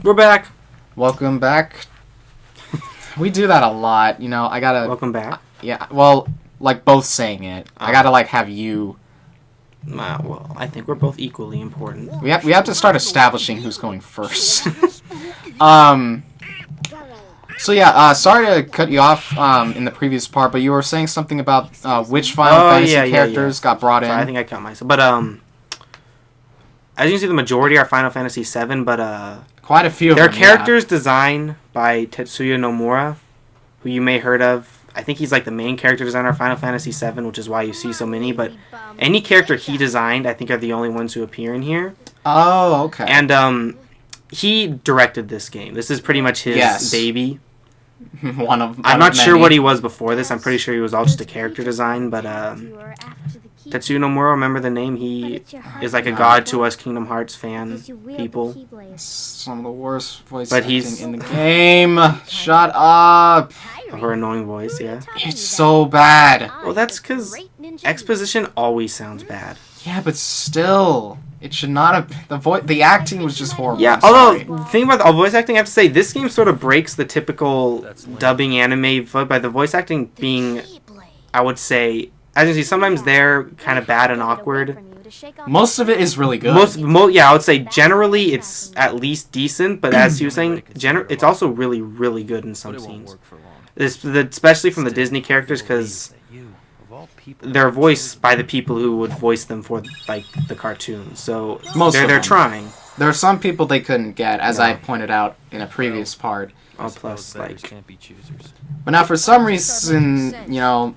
We're back. Welcome back. We do that a lot, you know. I gotta. Welcome back. Yeah, well, like both saying it. I gotta like have you. Well, I think we're both equally important. We have to start establishing who's going first. So yeah, sorry to cut you off in the previous part, but you were saying something about which Final Fantasy characters got brought in. Sorry, I think I cut myself. But as you can see, the majority are Final Fantasy VII, but quite a few of their them, characters designed by Tetsuya Nomura, who you may heard of. I think he's like the main character designer of Final Fantasy VII, which is why you see so many. But any character he designed, I think, are the only ones who appear in here. Oh, okay. And he directed this game. This is pretty much his baby. I'm not sure what he was before this. I'm pretty sure he was all just a character design, but Tetsuya Nomura, remember the name? He is like a god to us Kingdom Hearts fan people. Some of the worst voice acting in the game. Shut up. Her annoying voice, yeah. It's so bad. Well, that's because exposition always sounds bad. Yeah, but still, it should not have. The acting was just horrible. Yeah, although the thing about the voice acting, I have to say, this game sort of breaks the typical dubbing anime by the voice acting being, I would say, as you see, sometimes they're kind of bad and awkward. Most of it is really good. I would say generally it's at least decent, but as you were saying, it's also really, really good in some scenes. Especially from the Disney characters, because they're voiced by the people who would voice them for like the cartoons. So they're trying. There are some people they couldn't get, as I pointed out in a previous part. Oh, plus like. But now for some reason, you know,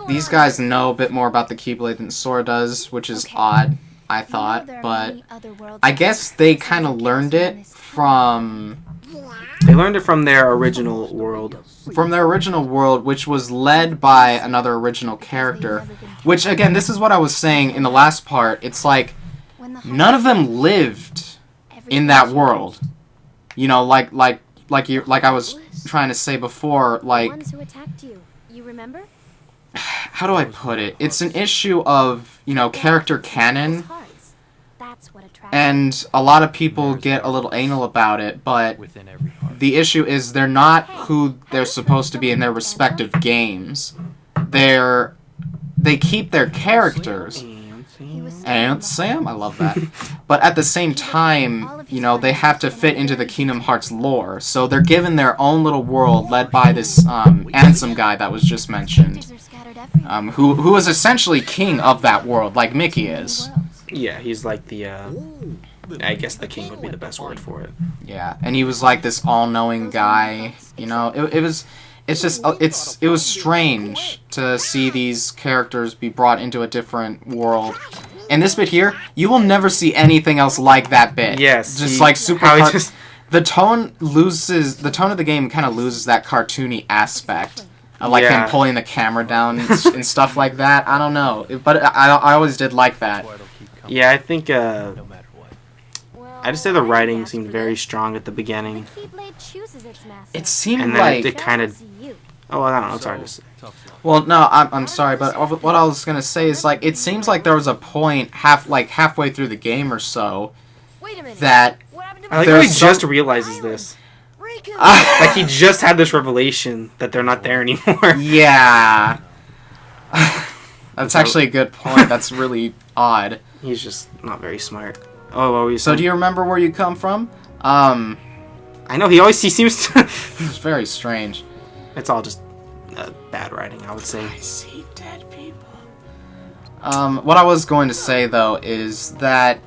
these guys know a bit more about the Keyblade than Sora does, which is odd, I thought. But I guess they kind of learned it from... They learned it from their original world. From their original world, which was led by another original character. Which, again, this is what I was saying in the last part. It's like, none of them lived in that world. You know, like I was trying to say before, like... How do I put it? It's an issue of, you know, character canon. And a lot of people get a little anal about it, but the issue is they're not who they're supposed to be in their respective games. They keep their characters. And Sam, I love that. But at the same time, you know, they have to fit into the Kingdom Hearts lore. So they're given their own little world led by this Ansem guy that was just mentioned. Who is essentially king of that world, like Mickey is. Yeah, he's like the, I guess the king would be the best word for it. Yeah, and he was like this all-knowing guy, you know, it was strange to see these characters be brought into a different world. In this bit here, you will never see anything else like that bit. Yes. Just like super, the tone of the game kind of loses that cartoony aspect. Like him pulling the camera down and stuff like that. I don't know, but I always did like that. Yeah, I think I just say the writing seemed very strong at the beginning. It seemed and then like it kind of. Oh, I don't know. It's hard to say. Well, no, I'm sorry, but what I was gonna say is like it seems like there was a point halfway through the game or so that I like how he just realizes this. Like he just had this revelation that they're not there anymore. Yeah. That's actually a good point. That's really odd. He's just not very smart. Oh, so do you remember where you come from? I know he seems to. It's very strange. It's all just bad writing, I would say. I see dead people. What I was going to say though is that,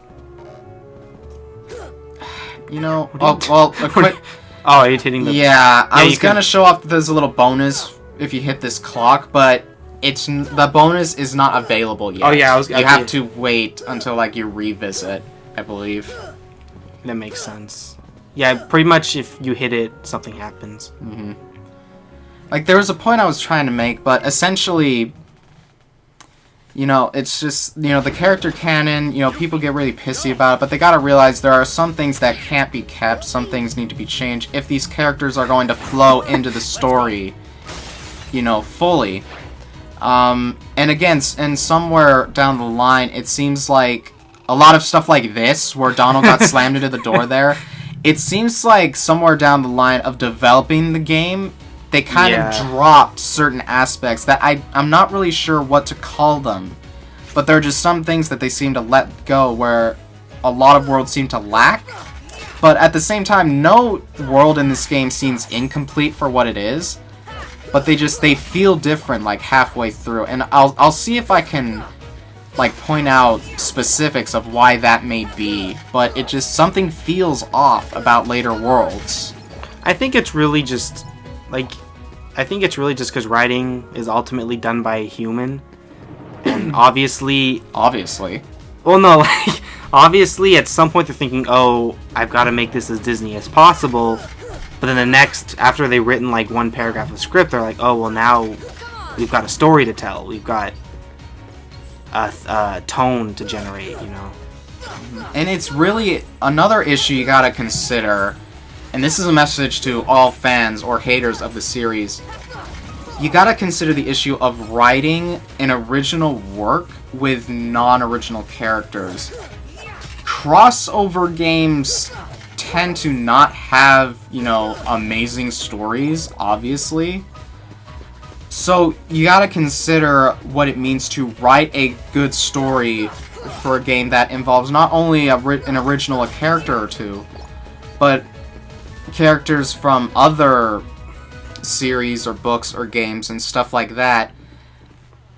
you know, a quick. Oh, are you hitting the... Yeah, I was gonna show off that there's a little bonus if you hit this clock, but the bonus is not available yet. Oh yeah, you have to wait until like you revisit, I believe. That makes sense. Yeah, pretty much if you hit it, something happens. Mm-hmm. Like there was a point I was trying to make, but essentially, you know, it's just, you know, the character canon, you know, people get really pissy about it, but they gotta realize there are some things that can't be kept, some things need to be changed if these characters are going to flow into the story, you know, fully. And again, and somewhere down the line, it seems like a lot of stuff like this, where Donald got slammed into the door there, it seems like somewhere down the line of developing the game, they kind of dropped certain aspects that I'm not really sure what to call them. But there are just some things that they seem to let go where a lot of worlds seem to lack. But at the same time, no world in this game seems incomplete for what it is. But they feel different like halfway through. And I'll see if I can like point out specifics of why that may be. But it just, something feels off about later worlds. I think it's really just because writing is ultimately done by a human. And obviously... Well, no, like, obviously at some point they're thinking, oh, I've got to make this as Disney as possible. But then after they've written like one paragraph of script, they're like, oh, well, now we've got a story to tell. We've got a tone to generate, you know? And it's really another issue you gotta consider, and this is a message to all fans or haters of the series. You gotta consider the issue of writing an original work with non-original characters. Crossover games tend to not have, you know, amazing stories, obviously. So you gotta consider what it means to write a good story for a game that involves not only an original a character or two, but characters from other series or books or games and stuff like that.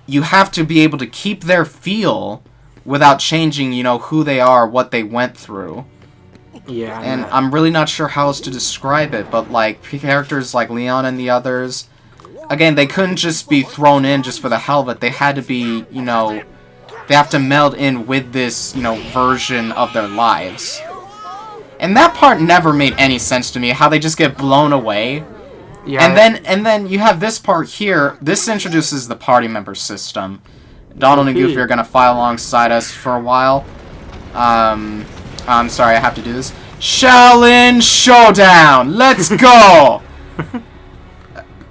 You have to be able to keep their feel without changing, you know, who they are, what they went through. Yeah. And I'm really not sure how else to describe it, but like characters like Leon and the others, again, they couldn't just be thrown in just for the hell of it. They had to be, you know, they have to meld in with this, you know, version of their lives. And that part never made any sense to me, how they just get blown away. Yeah. And then you have this part here. This introduces the party member system. Donald and Goofy are going to fly alongside us for a while. I'm sorry, I have to do this. Shaolin Showdown! Let's go!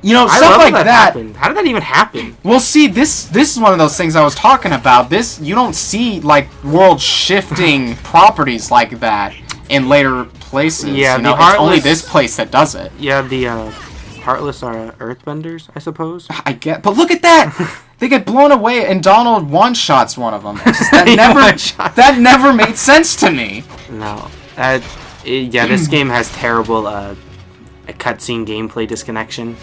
You know, stuff like that. Happened. How did that even happen? Well, see, this is one of those things I was talking about. You don't see, like, world-shifting properties like that in later places. Yeah, you know, it's only this place that does it. Yeah, the Heartless are Earthbenders, I suppose. But look at that! They get blown away, and Donald one-shots one of them. That never made sense to me. No. This game has terrible cutscene gameplay disconnection.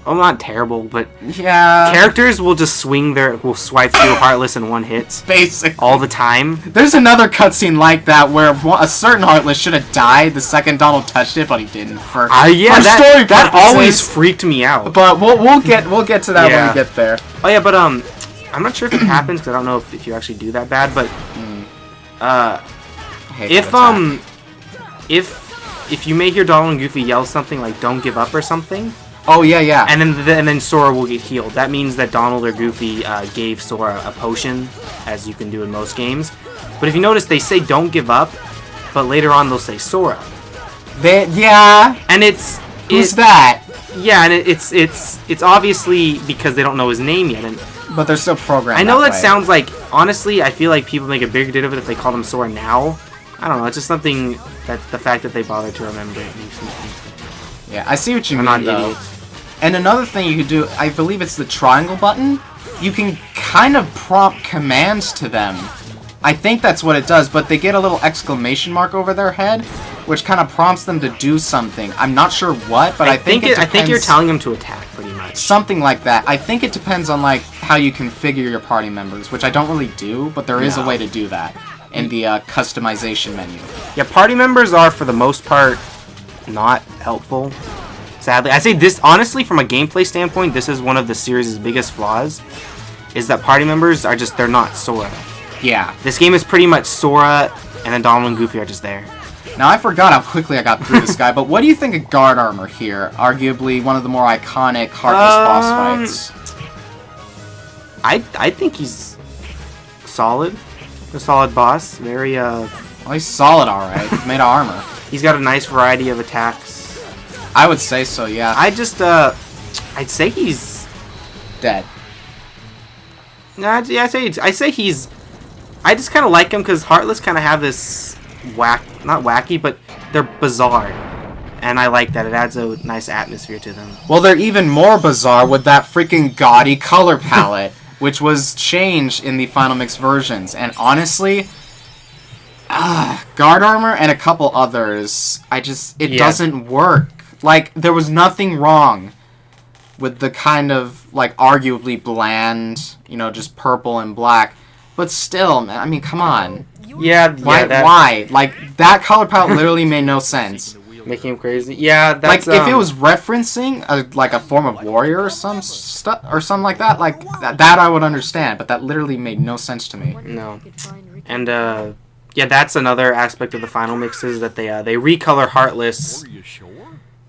Not terrible, but yeah, characters will just will swipe through Heartless in one hit, basically, all the time. There's another cutscene like that where a certain Heartless should have died the second Donald touched it, but he didn't. That always freaked me out. But we'll get to that when we get there. Oh yeah, but I'm not sure if it happens because I don't know if you actually do that bad. But if you may hear Donald and Goofy yell something like "Don't give up" or something. Oh yeah. And then Sora will get healed. That means that Donald or Goofy gave Sora a potion, as you can do in most games. But if you notice, they say "Don't give up," but later on they'll say Sora. And who's that? Yeah, and it's obviously because they don't know his name yet. But they're still programmed. I know that sounds like, honestly, I feel like people make a bigger deal of it if they call him Sora now. I don't know. It's just something that the fact that they bothered to remember it makes me think. Yeah, I see what you mean, though. And another thing you can do, I believe it's the triangle button. You can kind of prompt commands to them. I think that's what it does, but they get a little exclamation mark over their head, which kind of prompts them to do something. I'm not sure what, but I think it depends. I think you're telling them to attack, pretty much. Something like that. I think it depends on like how you configure your party members, which I don't really do, but there is a way to do that in the customization menu. Yeah, party members are, for the most part, not helpful. Sadly, I say this honestly from a gameplay standpoint. This is one of the series' biggest flaws, is that party members are they're not Sora. Yeah. This game is pretty much Sora, and then Donald and Goofy are just there. Now, I forgot how quickly I got through this guy, but what do you think of Guard Armor here? Arguably one of the more iconic Heartless boss fights. I think he's solid. A solid boss. Very, Well, he's solid, alright. He's made of armor. He's got a nice variety of attacks. I would say so, yeah. I'd say he's dead. No, I say he's. I just kind of like him because Heartless kind of have this not wacky, but they're bizarre. And I like that. It adds a nice atmosphere to them. Well, they're even more bizarre with that freaking gaudy color palette, which was changed in the Final Mix versions. And honestly, Guard Armor and a couple others, it doesn't work. Like, there was nothing wrong with the kind of, like, arguably bland, just purple and black. But still, man, I mean, come on. Yeah, why? Like, that color palette literally made no sense. Making him crazy. Yeah, that's... Like, if it was referencing, a form of warrior or some stuff, or something like that, like, that I would understand, but that literally made no sense to me. No. And, yeah, that's another aspect of the Final Mixes, that they recolor Heartless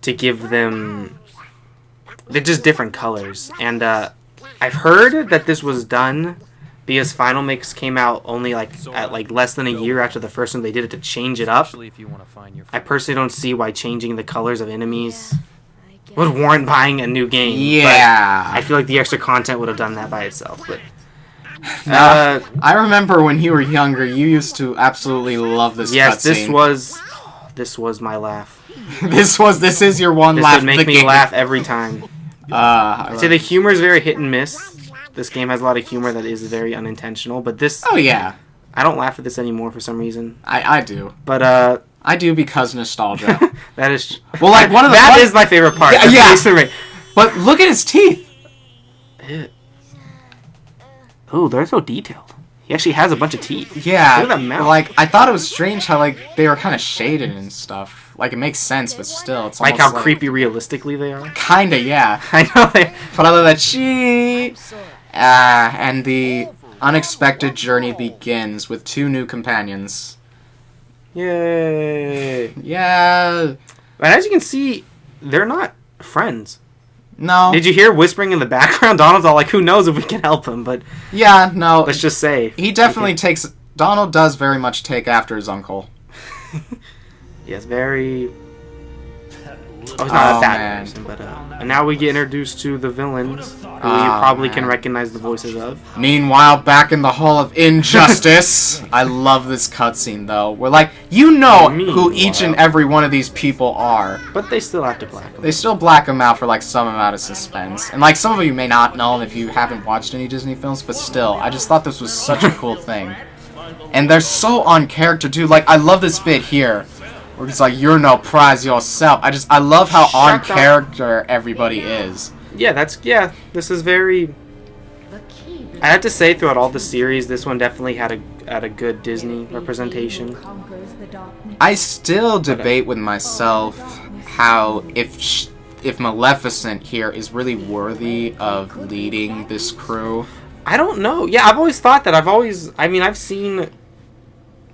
to give them... They're just different colors. And, I've heard that this was done because Final Mix came out only at less than a year after the first one. They did it to change it up. I personally don't see why changing the colors of enemies would warrant buying a new game. Yeah. But I feel like the extra content would have done that by itself. But I remember when you were younger, you used to absolutely love this cutscene. Yes, this was my laugh. This is your one laugh. This would make me laugh every time. I'd say the humor is very hit and miss. This game has a lot of humor that is very unintentional, but this... Oh, yeah. I don't laugh at this anymore for some reason. I do. But, I do because nostalgia. That is... Well, like, one of the... That is my favorite part. Yeah. But look at his teeth! Oh, they're so detailed. He actually has a bunch of teeth. Yeah. Look at that mouth. Like, I thought it was strange how, like, they were kind of shaded and stuff. Like, it makes sense, but still, it's like how creepy realistically they are? Kinda, yeah. I know they... But I love that she... and the unexpected journey begins with 2 new companions. Yay! Yeah! But as you can see, they're not friends. No. Did you hear whispering in the background? Donald's all like, who knows if we can help him, but... Yeah, no. Let's just say. He definitely takes... Donald does very much take after his uncle. Yes, very... Oh, he's not a bad person, but... And now we get introduced to the villains, who you probably can recognize the voices of. Meanwhile, back in the Hall of Injustice... I love this cutscene, though. We're like, who each and every one of these people are. But they still have to black them. They still black them out for, like, some amount of suspense. And, like, some of you may not know them if you haven't watched any Disney films, but still, I just thought this was such a cool thing. And they're so on character, too. Like, I love this bit here. Where he's like, you're no prize yourself. I love how on character everybody is. Yeah, this is very... I have to say, throughout all the series, this one definitely had a good Disney representation. I still debate with myself how if Maleficent here is really worthy of leading this crew. I don't know. Yeah, I've always thought that. I've seen...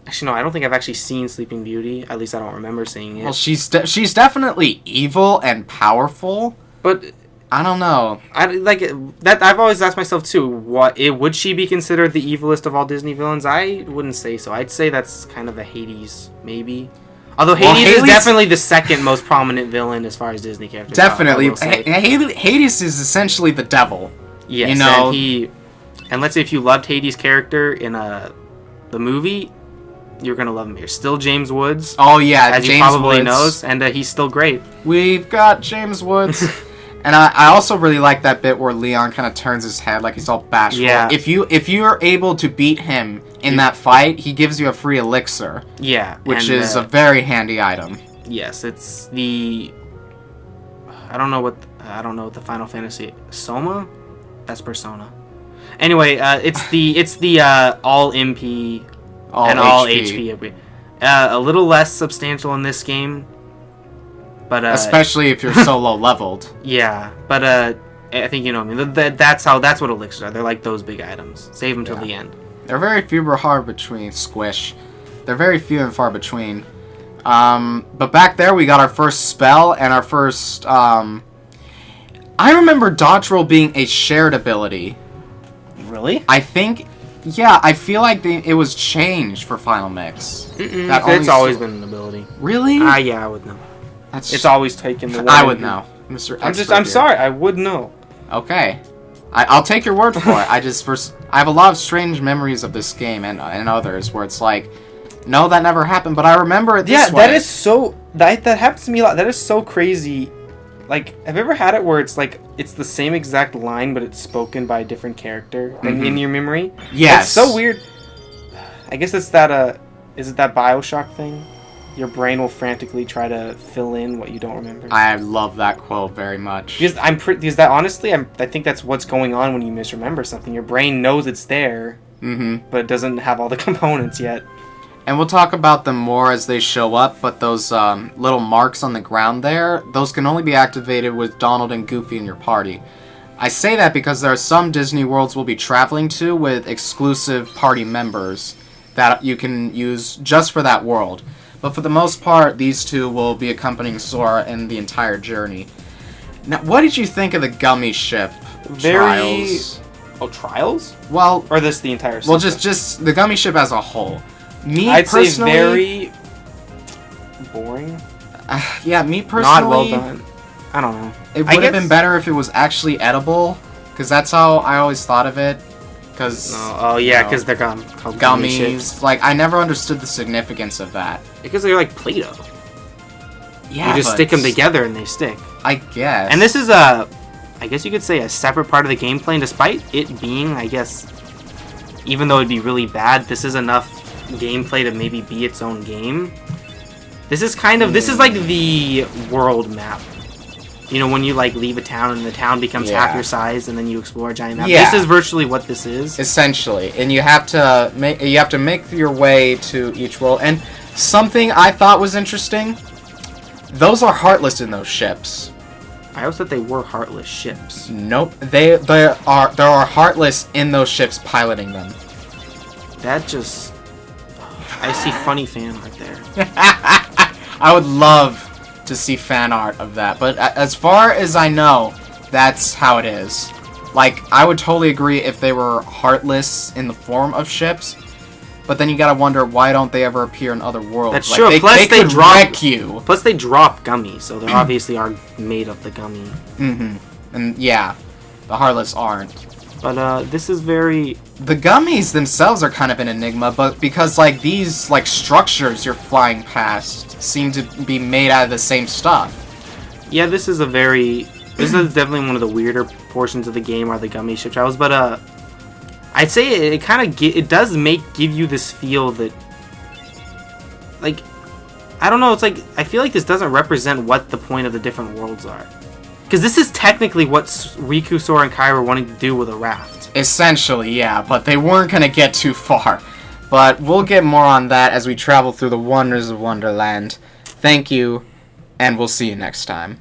Actually, no, I don't think I've actually seen Sleeping Beauty. At least I don't remember seeing it. Well, she's definitely evil and powerful. But I don't know. I've always asked myself too. Would she be considered the evilest of all Disney villains? I wouldn't say so. I'd say that's kind of a Hades, maybe. Although Hades is definitely the second most prominent villain as far as Disney characters. Definitely, Hades is essentially the devil. Yes, and let's say if you loved Hades' character in the movie, you're gonna love him here. Still James Woods. Oh yeah, as James you probably Woods knows, and he's still great. We've got James Woods, and I also really like that bit where Leon kind of turns his head like he's all bashful. Yeah. If you're able to beat him in that fight, he gives you a free elixir. Yeah, which is a very handy item. Yes, it's the. I don't know what the Final Fantasy Soma. That's Persona. Anyway, it's the all MP. All HP. A little less substantial in this game, but especially if you're so low leveled. Yeah, but I think you know what I mean. That's what elixirs are. They're like those big items. Save them till the end. They're very few and far between. Squish. They're very few and far between. But back there we got our first spell and our first. I remember dodge roll being a shared ability. Really? I think. Yeah, I feel like it was changed for Final Mix. It's always been an ability. Really? Yeah, I would know. It's always taken the. I would know, Mr. I'm sorry, I would know. Okay, I'll take your word for it. I have a lot of strange memories of this game and others where it's like, No, that never happened, but I remember it this way. Yeah, that is so... That happens to me a lot. That is so crazy. Like, have you ever had it where it's like, it's the same exact line, but it's spoken by a different character in your memory? Yes. It's so weird. I guess it's that, is it that Bioshock thing? Your brain will frantically try to fill in what you don't remember. I love that quote very much. Because that, honestly, I think that's what's going on when you misremember something. Your brain knows it's there, but it doesn't have all the components yet. And we'll talk about them more as they show up, but those little marks on the ground there, those can only be activated with Donald and Goofy in your party. I say that because there are some Disney worlds we'll be traveling to with exclusive party members that you can use just for that world. But for the most part, these two will be accompanying Sora in the entire journey. Now, what did you think of the gummy ship Trials? Oh, Trials? Well... Or this the entire system? Well, just the gummy ship as a whole. I'd say very boring. Yeah, me personally... Not well done. I don't know. It would have been better if it was actually edible, because that's how I always thought of it. Because because they're called gummies. Like, I never understood the significance of that. Because they're like Play-Doh. Yeah, you just stick them together and they stick. I guess. And this is I guess you could say a separate part of the gameplay, and despite it being, I guess, even though it'd be really bad, this is enough gameplay to maybe be its own game. This is this is like the world map. You know, when you like leave a town and the town becomes half your size, and then you explore a giant map. Yeah. This is virtually what this is. Essentially, and you have to make your way to each world. And something I thought was interesting: those are heartless in those ships. I always thought they were heartless ships. Nope, there are heartless in those ships piloting them. That just... I see funny fan art there. I would love to see fan art of that, but as far as I know, that's how it is. Like, I would totally agree if they were heartless in the form of ships, but then you gotta wonder, why don't they ever appear in other worlds? That's like, true. Plus they drop wreck you. Plus they drop gummies, so they obviously are made of the gummy. And yeah, the heartless aren't. But this is very... The gummies themselves are kind of an enigma, but because like these like structures you're flying past seem to be made out of the same stuff. Yeah, this is this is definitely one of the weirder portions of the game, are the gummy ship travels, but I'd say it kind of it does give you this feel that, like, I don't know, it's like, I feel like this doesn't represent what the point of the different worlds are. Because this is technically what Riku, Sora, and Kai were wanting to do with a raft. Essentially, yeah, but they weren't going to get too far. But we'll get more on that as we travel through the wonders of Wonderland. Thank you, and we'll see you next time.